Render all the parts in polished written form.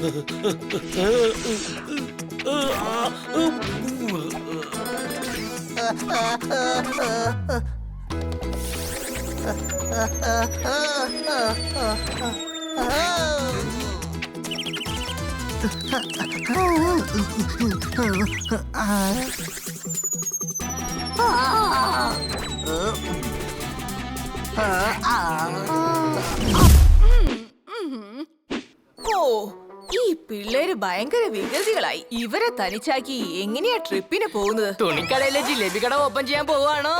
ഈ പിള്ളേര് ഭയങ്കര വികൃതികളായി. ഇവരെ തനിച്ചാക്കി എങ്ങനെയാ ട്രിപ്പിന് പോകുന്നത്? തുണിക്കടയിലെ ജിലേബി കട ഓപ്പൺ ചെയ്യാൻ പോവാണോ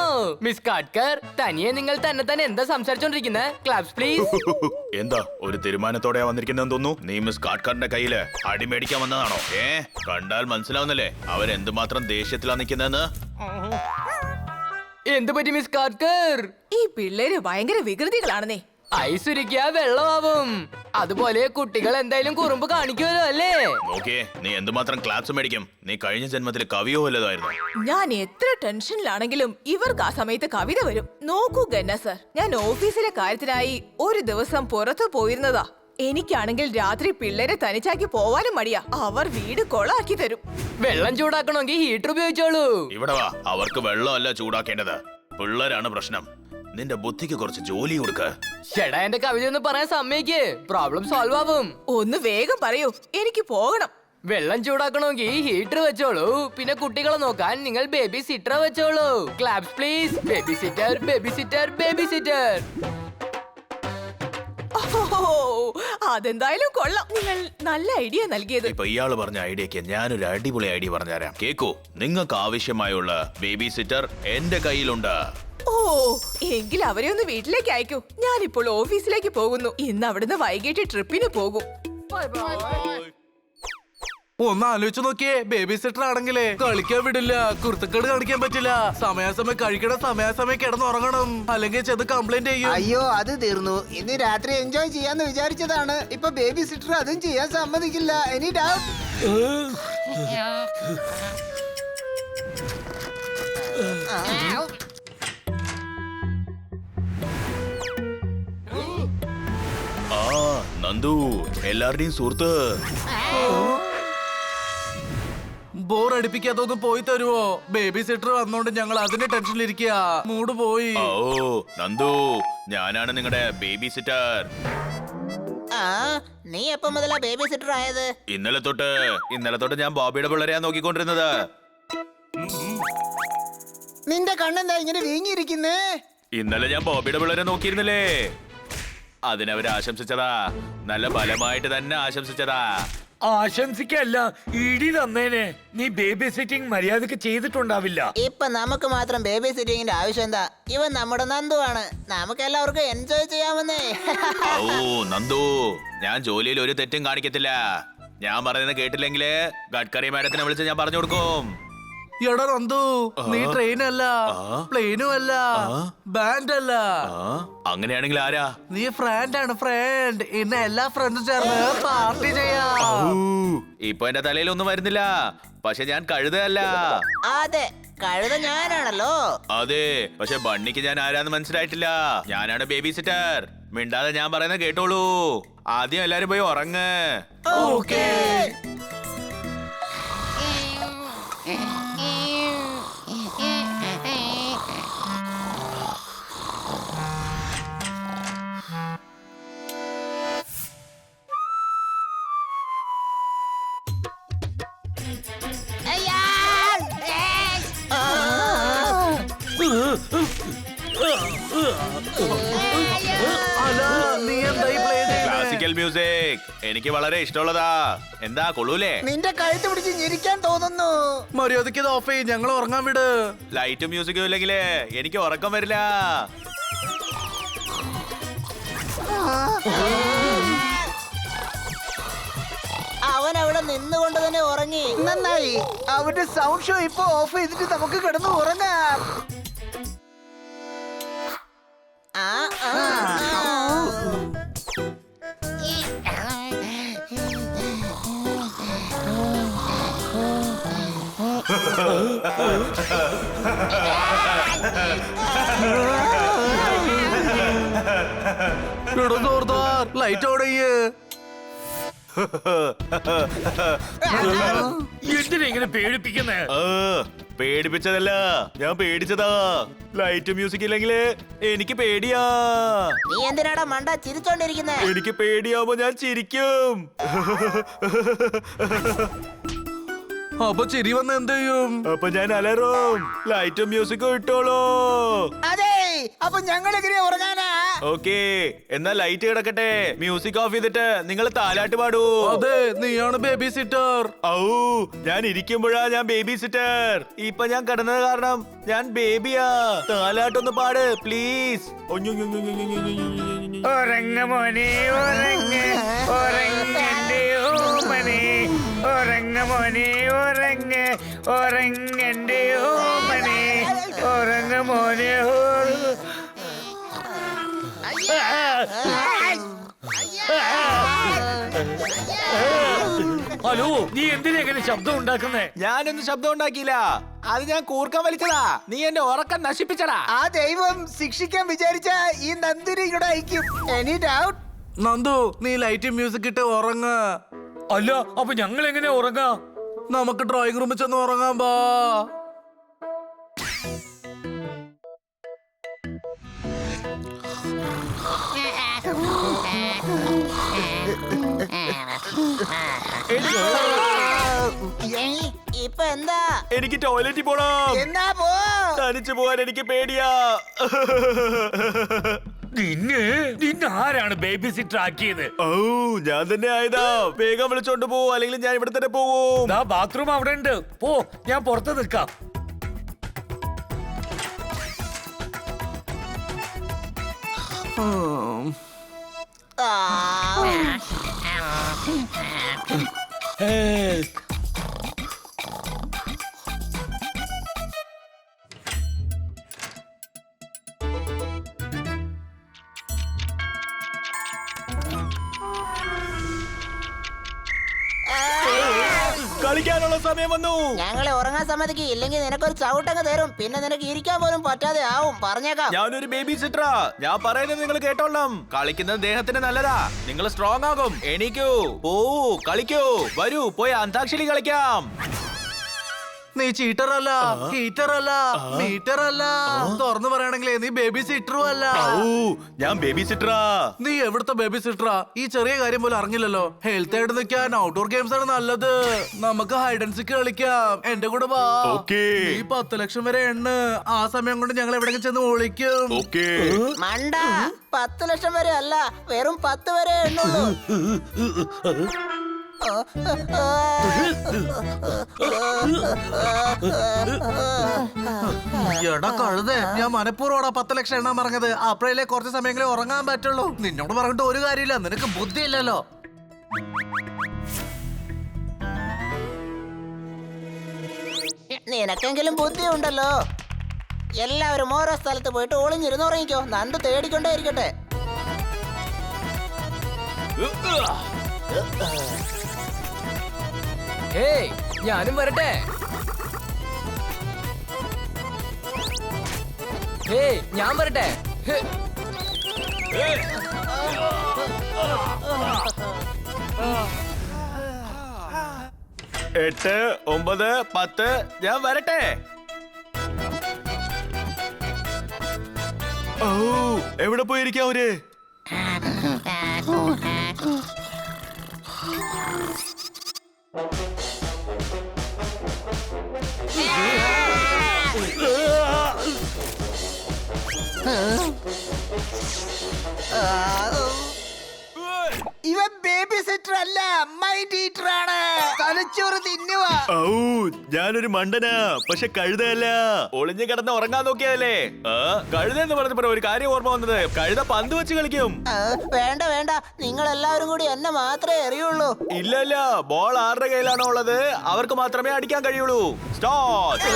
മിസ് കാട്ട്കർ? തനിയെ നിങ്ങൾ തന്നെ എന്താ സംസാരിച്ചോണ്ടിരിക്കുന്നത്? Claps please. എന്താ ഒരു തീരുമാനത്തോടെ വന്നിരിക്കുന്നതെന്ന് തോന്നുന്നു. നീ മിസ് കാട്ട്കറിന്റെ കയ്യില് അടിമേടിക്കാൻ വന്നതാണോ? കണ്ടാൽ മനസ്സിലാവുന്നല്ലേ അവരെന്തുമാത്രം ദേഷ്യത്തിലാ നിൽക്കുന്നതെന്ന്. എന്ത് പറ്റി മിസ് കാട്ട്കർ? ഈ പിള്ളേര് ഭയങ്കര വികൃതികളാണെന്നേ. ഐസുരിക്ക വെള്ളമാവും. അതുപോലെ കുട്ടികൾ എന്തായാലും കുറുമ്പ് കാണിക്കുമല്ലോ അല്ലേ? നോക്കിയേ, നീ എന്തുമാത്രം ക്ലാപ്സ് മേടിക്കും. നീ കഴിഞ്ഞ ജന്മത്തിൽ കവിയോ വല്ലതായിരുന്നു. ഞാൻ എത്ര ടെൻഷനിലാണെങ്കിലും ഇവർക്ക് ആ സമയത്ത് കവിത വരും. നോക്കൂ ഗന്ന സർ, ഞാൻ ഓഫീസിലെ കാര്യത്തിനായി ഒരു ദിവസം പുറത്തു പോയിരുന്നതാ. എനിക്കാണെങ്കിൽ രാത്രി പിള്ളേരെ തനിച്ചാക്കി പോവാനും മടിയാ. അവർ വീട് കൊളാക്കി തരും. വെള്ളം ചൂടാക്കണമെങ്കിൽ ഹീറ്റർ ഉപയോഗിച്ചോളൂ. ഇവിടെ വാ, അവർക്ക് വെള്ളമല്ല ചൂടാക്കേണ്ടത്, പിള്ളേരാണ് പ്രശ്നം. നിന്റെ ബുദ്ധിക്ക് കുറച്ച് ജോലി കൊടുക്ക. ചേട്ടാ, എന്റെ കവിത ഒന്ന് പറയാൻ സമ്മതിക്ക്. പ്രോബ്ലം സോൾവ് ആവും. ഒന്ന് വേഗം പറയൂ, എനിക്ക് പോകണം. വെള്ളം ചൂടാക്കണമെങ്കിൽ ഹീറ്റർ വെച്ചോളൂ. പിന്നെ കുട്ടികളെ നോക്കാൻ നിങ്ങൾ ബേബി സിറ്റർ വെച്ചോളൂ. Claps please. Baby sitter, baby sitter, baby sitter. അതെന്തായാലും കൊള്ളാം. നിങ്ങൾ നല്ല ഐഡിയ നൽകിയത്. ഇപ്പൊ ഇയാള് പറഞ്ഞ ഐഡിയക്ക് ഞാനൊരു അടിപൊളി ഐഡിയ പറഞ്ഞുതരാം. കേക്കൂ, നിങ്ങൾക്ക് ആവശ്യമായുള്ള ബേബി സിറ്റർ എന്റെ കയ്യിലുണ്ട്. ഓ, എങ്കിൽ അവരെ ഒന്ന് വീട്ടിലേക്ക് അയക്കൂ. ഞാനിപ്പോൾ ഓഫീസിലേക്ക് പോകുന്നു. ഇന്ന് അവിടുന്ന് വൈകിട്ട് ട്രിപ്പിന് പോകും. ഒന്ന് ആലോചിച്ചു നോക്കിയേ, ബേബി സിറ്റർ ആണെങ്കിലേ കളിക്കാൻ വിടില്ല, കുർത്തക്കേട് കാണിക്കാൻ പറ്റില്ല, സമയാസമയം കഴിക്കണം, സമയാസമയം കിടന്നുറങ്ങണം, അല്ലെങ്കിൽ ചെന്ന് കംപ്ലൈന്റ് ചെയ്യും. അയ്യോ, അത് തീർന്നു. ഇന്ന് രാത്രി എൻജോയ് ചെയ്യാന്ന് വിചാരിച്ചതാണ്. ഇപ്പൊ ബേബി സിറ്റർ അതും ചെയ്യാൻ സമ്മതിക്കില്ല. Any doubt? നന്ദു, എല്ലാവരുടെയും സുഹൃത്ത്. ബോർ അടിപ്പിക്കാതെ ഒന്ന് പോയി തരുവോ? ബേബി സിറ്റർ വന്നോണ്ട് ഞങ്ങൾ അതിന്റെ ടെൻഷനിലിരിക്കുക. മൂഡ് പോയി. ഓ നന്ദു, ഞാനാണ് നിങ്ങളുടെ ബേബി സിറ്റർ. നീ എപ്പോ മുതലാ ബേബി സിറ്റർ ആയത്? ഇന്നലെ തൊട്ട് ഞാൻ ബോബിയുടെ പിള്ളേരെയാ നോക്കിക്കൊണ്ടിരുന്നത്. നിന്റെ കണ്ണെന്താ ഇങ്ങനെ വീങ്ങിയിരിക്കുന്നേ? ഇന്നലെ ഞാൻ ബോബിയുടെ പിള്ളേരെ നോക്കിയിരുന്നില്ലേ? അതിനവര് ആശംസിച്ചതാ, നല്ല ബലമായിട്ട് തന്നെ ആശംസിച്ചതാ. ആശംസിക്കല്ല, ഇടി തന്നേനെ. നീ ബേബി സിറ്റിംഗ് മര്യാദക്ക് ചെയ്തിട്ടുണ്ടാവില്ല. ഇപ്പൊ നമുക്ക് മാത്രം ബേബി സിറ്റിങ്ങിന്റെ ആവശ്യം എന്താ? ഇവൻ നമ്മുടെ നന്ദു ആണ്. നമുക്ക് എല്ലാവർക്കും എൻജോയ് ചെയ്യാമെന്നേ. ഓ നന്ദു, ഞാൻ ജോലിയിൽ ഒരു തെറ്റും കാണിക്കത്തില്ല. ഞാൻ പറയുന്നത് കേട്ടില്ലെങ്കില് ഗഡ്കറി മാഡത്തിനെ വിളിച്ച് ഞാൻ പറഞ്ഞു കൊടുക്കും. എടാ നന്ദു, നീ ട്രെയിനല്ല, പ്ലെയിനും അല്ല, ബാൻഡ് അല്ല. അങ്ങനെയാണെങ്കിൽ ആരാ? നീ ഫ്രണ്ട് ആണ്, ഫ്രണ്ട്. ഇന്ന് എല്ലാ ഫ്രണ്ട്സും ചേർന്ന് പാർട്ടി ചെയ്യാം. ഇപ്പൊ എന്റെ തലയിൽ ഒന്നും വരുന്നില്ല, പക്ഷെ ഞാൻ കഴുതയല്ല. അതെ, കഴുത ഞാനാണല്ലോ. അതെ, പക്ഷെ ബണ്ണിക്ക് ഞാൻ ആരാന്ന് മനസ്സിലായിട്ടില്ല. ഞാനാണ് ബേബി സിറ്റർ. മിണ്ടാതെ ഞാൻ പറയുന്നത് കേട്ടോളൂ. ആദ്യം എല്ലാരും പോയി ഉറങ്ങ്. ഓക്കേ. ക്ലാസിക്കൽ മ്യൂസിക് എനിക്ക് വളരെ ഇഷ്ടമുള്ളതാ. എന്താ, കൊള്ളൂലേ? നിന്റെ കഴുത്ത് പിടിച്ച് ഞെരിക്കാൻ തോന്നുന്നു. മര്യാദയ്ക്ക് ഇത് ഓഫ് ചെയ്യും, ഞങ്ങൾ ഉറങ്ങാൻ വിട്. ലൈറ്റും മ്യൂസിക്കും ഇല്ലെങ്കിലേ എനിക്ക് ഉറക്കം വരില്ല. അവൻ അവിടെ നിന്നുകൊണ്ട് തന്നെ ഉറങ്ങി. നന്നായി. അവന്റെ സൗണ്ട് ഷോ ഇപ്പൊ ഓഫ് ചെയ്തിട്ട് നമുക്ക് കിടന്ന് ഉറങ്ങാം. ലൈറ്റ് ഓൺ ചെയ്യ്. എന്തിനാ ഇങ്ങനെ പേടിപ്പിക്കുന്നേ? പേടിപ്പിച്ചതല്ല, ഞാൻ പേടിച്ചതാ. ലൈറ്റ് മ്യൂസിക് ഇല്ലെങ്കില് എനിക്ക് പേടിയാ. നീ എന്തിനാടാ മണ്ട ചിരിച്ചോണ്ടിരിക്കുന്നേ? എനിക്ക് പേടിയാവുമ്പോ ഞാൻ ചിരിക്കും. അപ്പൊ ചിരി വന്ന് എന്ത് ചെയ്യും? അപ്പൊ ഞാൻ അലറും. ലൈറ്റും മ്യൂസിക്കും ഇട്ടോളൂ. അതെ, അപ്പൊ ഞങ്ങൾ എങ്ങനെയാ ഉറങ്ങാനാ? ഓക്കേ, എന്നാ ലൈറ്റ് കിടക്കട്ടെ. മ്യൂസിക് ഓഫ് ചെയ്തിട്ട് നിങ്ങൾ താലാട്ട് പാടൂ. അതെ, നീയാണ് ബേബി സിറ്റർ. ഔ, ഞാൻ ഇരിക്കുമ്പോഴാ ഞാൻ ബേബി സിറ്റർ. ഇപ്പൊ ഞാൻ കിടന്നത് കാരണം ഞാൻ ബേബിയാ. താലാട്ടൊന്ന് പാട് പ്ലീസ്. ഉറങ്ങ മോനെ ഉറങ്ങ്, ഉറങ്ങന്റെ ഓമനെ. ഉറങ്ങ മോനെ ഉറങ്ങ്, ഉറങ്ങന്റെ ഓമനെ. ഉറങ്ങ മോനെ ഹലോ, നീ എന്തിനാ ഇങ്ങനെ ശബ്ദം ഉണ്ടാക്കുന്നേ? ഞാനൊന്നും ശബ്ദം ഉണ്ടാക്കിയില്ല. അത് ഞാൻ കൂർക്കം വലിച്ചതാ. നീ എന്റെ ഉറക്കം നശിപ്പിച്ചടാ. ആ ദൈവം ശിക്ഷിക്കാൻ വിചാരിച്ച ഈ നന്ദിനി ഇവിടെ അയക്കും. Any doubt? നന്ദു, നീ ലൈറ്റ് മ്യൂസിക് ഇട്ട് ഉറങ്ങ. അല്ല, അപ്പൊ ഞങ്ങൾ എങ്ങനെ ഉറങ്ങാം? നമുക്ക് ഡ്രോയിങ് റൂമിൽ ചെന്ന് ഉറങ്ങാൻ പാ. ഇപ്പൊ എന്താ? എനിക്ക് ടോയ്ലറ്റിൽ പോണം. എന്നാ പോ. തനിച്ചു പോവാൻ എനിക്ക് പേടിയാ. നിന്നെ ആരാണ് ബേബി സിറ്റർ ആക്കിയത്? ഔ, ഞാൻ തന്നെ ആയതാ. വേഗം വിളിച്ചോണ്ട് പോവൂ, അല്ലെങ്കിൽ ഞാൻ ഇവിടെ തന്നെ പോവും. ബാത്റൂം അവിടെ ഉണ്ട്. പോ, ഞാൻ പുറത്ത് നിൽക്കാം. കളിക്കാനുള്ള സമയം വന്നു. ഞങ്ങളെ ഉറങ്ങാൻ സമ്മതിക്ക്, ഇല്ലെങ്കിൽ നിനക്കൊരു ചവിട്ടങ്ങ് തരും. പിന്നെ നിനക്ക് ഇരിക്കാൻ പോലും പറ്റാതെ ആവും. പറഞ്ഞേക്കാം. ഞാനൊരു ബേബി സിറ്ററാ. ഞാൻ പറയുന്നത് നിങ്ങൾ കേട്ടോളാം. കളിക്കുന്നത് ദേഹത്തിന് നല്ലതാ. നിങ്ങൾ സ്ട്രോങ് ആകും. എണീക്കൂ, പോവൂ, കളിക്കൂ. വരൂ, പോയി അന്താക്ഷരി കളിക്കാം. നീ ചീറ്റർ അല്ല, ഹീറ്റർ അല്ല, മീറ്റർ അല്ല. തുറന്നു പറയുകയാണെങ്കിലേ നീ ബേബി സിറ്ററും അല്ല. ഔ, ഞാൻ ബേബി സിറ്ററാ. നീ എവിടുത്തെ ബേബി സിറ്ററാ? ഈ ചെറിയ കാര്യം പോലും അറിഞ്ഞില്ലല്ലോ. ഹെൽത്ത് ആയിട്ട് നിൽക്കാൻ ഔട്ട്ഡോർ ഗെയിംസ് ആണ് നല്ലത്. നമുക്ക് ഹൈഡ് ആൻഡ് സീക്ക് കളിക്കാം. എന്റെ കൂടെ വാ. ഓക്കേ. നീ 10 ലക്ഷം വരെ എണ്ണ്. ആ സമയം കൊണ്ട് ഞങ്ങൾ എവിടെയെങ്കിലും ചെന്ന് ഒളിക്കും. ഓക്കേ. മണ്ട, 10 ലക്ഷം വരെ അല്ല, വെറും 10 വരെ എണ്ണുള്ളൂ. എടാ കഴുതേ, ഞാൻ മനഃപൂർവ്വം 10 ലക്ഷം എണ്ണാൻ പറഞ്ഞത്. അപ്പോഴല്ലേ കുറച്ച് സമയങ്ങളെ ഉറങ്ങാൻ പറ്റുള്ളൂ. നിന്നോട് പറഞ്ഞിട്ട് ഒരു കാര്യമില്ല, നിനക്ക് ബുദ്ധിയില്ലല്ലോ. നിനക്കെങ്കിലും ബുദ്ധി ഉണ്ടല്ലോ. എല്ലാവരും ഓരോ സ്ഥലത്ത് പോയിട്ട് ഒളിഞ്ഞിരുന്ന് ഉറങ്ങിക്കോ. നന്ദു തേടിക്കൊണ്ടേ ഇരിക്കട്ടെ. ഏയ്, ഞാനും വരട്ടെ. ഏയ്, ഞാൻ വരട്ടെ. ഹേ. 8, 9, 10. ഞാൻ വരട്ടെ. ഓ, എവിടെ പോയിരിക്കാം അവര്? ഇവൻ ബേബി സിറ്റർ അല്ല, മൈൻഡ് ഈറ്റർ ആണ്. തലച്ചോറ് തിന്നുക. ഔ, ഞാനൊരു മണ്ടനാ. പക്ഷെ കഴുതയല്ല. ഒളിഞ്ഞു കിടന്ന് ഉറങ്ങാൻ നോക്കിയതല്ലേ. കഴുതെന്ന് പറഞ്ഞപ്പോ ഒരു കാര്യം ഓർമ്മ വന്നത്. കഴുത പന്ത് വെച്ച് കളിക്കും. വേണ്ട വേണ്ട, നിങ്ങൾ എല്ലാവരും കൂടി എന്നെ മാത്രമേ അറിയുള്ളൂ. ഇല്ല ഇല്ല, ബോൾ ആരുടെ കയ്യിലാണോ ഉള്ളത് അവർക്ക് മാത്രമേ അടിക്കാൻ കഴിയുള്ളൂ. സ്റ്റാർട്ട്.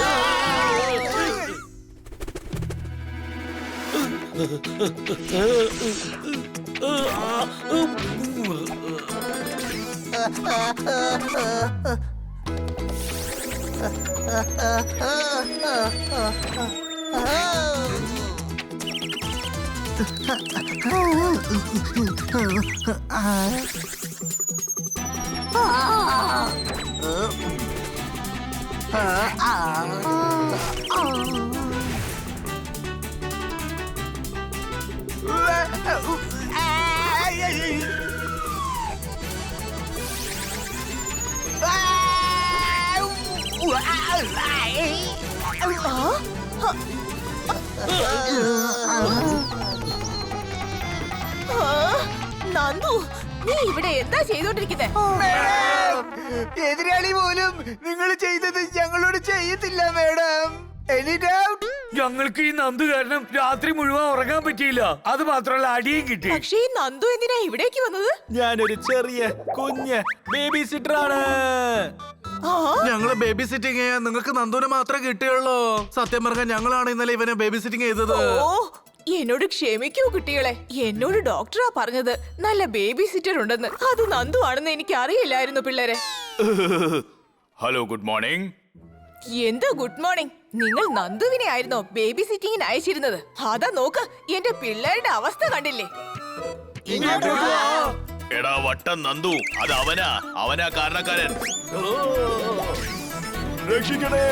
നന്ദു, നീ ഇവിടെ എന്താ ചെയ്തോണ്ടിരിക്കുന്നേ? എതിരാളി പോലും നിങ്ങൾ ചെയ്തത് ഞങ്ങളോട് ചെയ്യത്തില്ല മേഡം. Any doubt? ഞങ്ങൾക്ക് ഈ നന്ദു കാരണം രാത്രി മുഴുവൻ ഉറങ്ങാൻ പറ്റിയില്ല. അത് മാത്രമല്ല അടിയും കിട്ടി. പക്ഷേ ഈ നന്ദു എന്തിനാ ഇവിടേക്ക് വന്നത്? ഞാനൊരു ചെറിയ കുഞ്ഞ് ബേബി സിറ്റർ ആണ്. ആ, ഞങ്ങള് ബേബി സിറ്റിംഗ് ചെയ്യാൻ നിങ്ങൾക്ക് നന്ദുവിനെ മാത്രമേ കിട്ടിയുള്ളൂ. സത്യം പറഞ്ഞാൽ ഞങ്ങളാണ് ഇന്നലെ ഇവനെ ബേബി സിറ്റിംഗ് ചെയ്തത്. ഓ, എന്നോട് ക്ഷമിക്കൂ കുട്ടികളെ. എന്നോട് ഡോക്ടറാ പറഞ്ഞത് നല്ല ബേബി സിറ്റർ ഉണ്ടെന്ന്. അത് നന്ദു ആണെന്ന് എനിക്ക് അറിയില്ലായിരുന്നു പിള്ളേരെ. Hello, good morning. എന്താ ഗുഡ് മോർണിംഗ്? നിങ്ങൾ നന്ദുവിനെ ആയിരുന്നോ ബേബി സിറ്റിങ്ങിന് അയച്ചിരുന്നത്? അതാ നോക്ക്, എന്റെ പിള്ളേരുടെ അവസ്ഥ കണ്ടില്ലേ? എടാ വട്ടം നന്ദു, അത് അവനാ കാരണക്കാരൻ. രക്ഷിക്കണേ.